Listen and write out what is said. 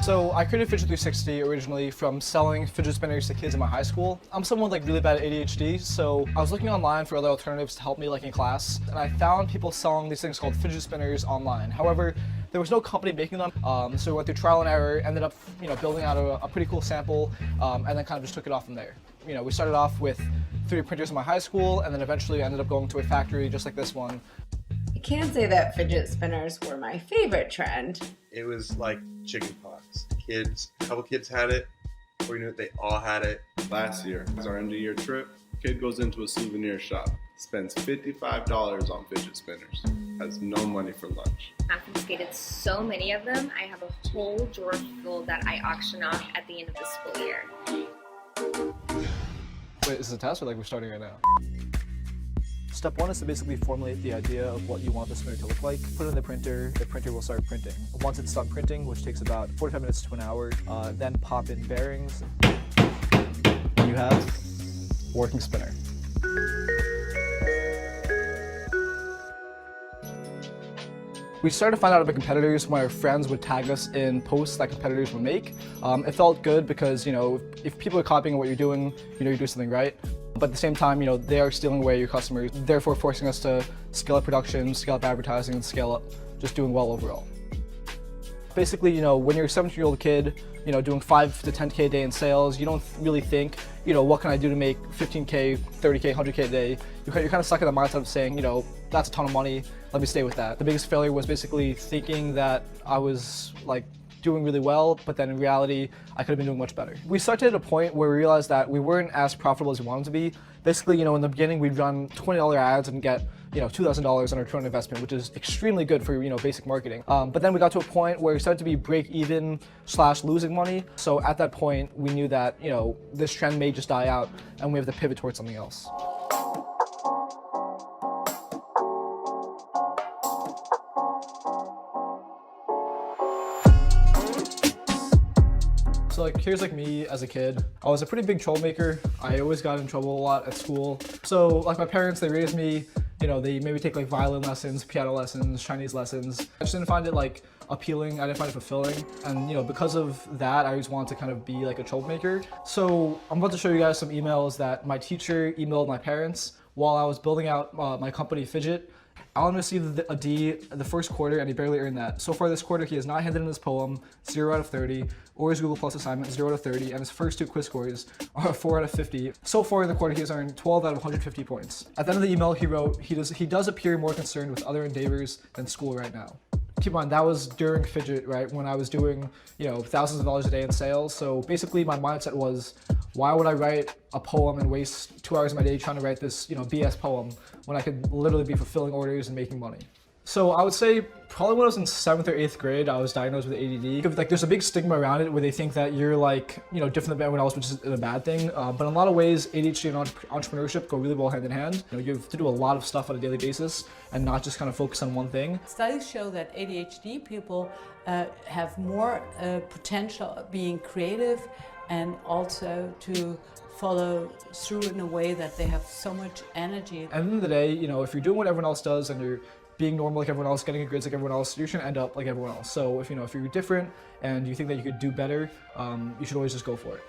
So I created Fidget 360 originally from selling fidget spinners to kids in my high school. I'm someone with like really bad ADHD, so I was looking online for other alternatives to help me like in class, and I found people selling these things called fidget spinners online. However, there was no company making them, so we went through trial and error, ended up building out a pretty cool sample, and then kind of just took it off from there. We started off with 3D printers in my high school, and then eventually ended up going to a factory just like this one. I can't say that fidget spinners were my favorite trend. It was like chickenpox. A couple kids had it. Before you knew it, they all had it. Last year, as our end of year trip, kid goes into a souvenir shop, spends $55 on fidget spinners, has no money for lunch. Confiscated so many of them, I have a whole drawer full that I auction off at the end of the school year. Wait, is this a test or like we're starting right now? Step one is to basically formulate the idea of what you want the spinner to look like. Put it in the printer will start printing. Once it's done printing, which takes about 45 minutes to an hour, then pop in bearings. You have working spinner. We started to find out about competitors when our friends would tag us in posts that competitors would make. It felt good because, if people are copying what you're doing, you're doing something right. But at the same time, they are stealing away your customers, therefore forcing us to scale up production, scale up advertising, and scale up just doing well overall. Basically, when you're a 17-year-old kid, doing 5 to 10K a day in sales, you don't really think, what can I do to make 15K, 30K, 100K a day? You're kind of stuck in the mindset of saying, that's a ton of money, let me stay with that. The biggest failure was basically thinking that I was doing really well, but then in reality, I could have been doing much better. We started at a point where we realized that we weren't as profitable as we wanted to be. Basically, in the beginning, we'd run $20 ads and get, $2,000 on our return on investment, which is extremely good for, basic marketing. But then we got to a point where we started to be break even / losing money. So at that point, we knew that, this trend may just die out and we have to pivot towards something else. So here's me as a kid. I was a pretty big troublemaker. I always got in trouble a lot at school. So my parents, they raised me, they maybe take violin lessons, piano lessons, Chinese lessons. I just didn't find it appealing, I didn't find it fulfilling. And because of that, I always wanted to kind of be a troublemaker. So I'm about to show you guys some emails that my teacher emailed my parents while I was building out my company Fidget. Alan received a D the first quarter and he barely earned that. So far this quarter, he has not handed in his poem, 0 out of 30, or his Google Plus assignment, 0 out of 30, and his first 2 quiz scores are 4 out of 50. So far in the quarter, he has earned 12 out of 150 points. At the end of the email, he wrote, he does appear more concerned with other endeavors than school right now. Keep in mind, that was during Fidget, right? When I was doing, thousands of dollars a day in sales. So basically my mindset was, why would I write a poem and waste 2 hours of my day trying to write this, BS poem when I could literally be fulfilling orders and making money? So I would say probably when I was in 7th or 8th grade, I was diagnosed with ADD. There's a big stigma around it where they think that you're different than everyone else, which is a bad thing. But in a lot of ways, ADHD and entrepreneurship go really well hand in hand. You have to do a lot of stuff on a daily basis and not just kind of focus on one thing. Studies show that ADHD people have more potential of being creative and also to follow through in a way that they have so much energy. At the end of the day, if you're doing what everyone else does and you're being normal like everyone else, getting good grades like everyone else, you're going to end up like everyone else. So if you're different and you think that you could do better, you should always just go for it.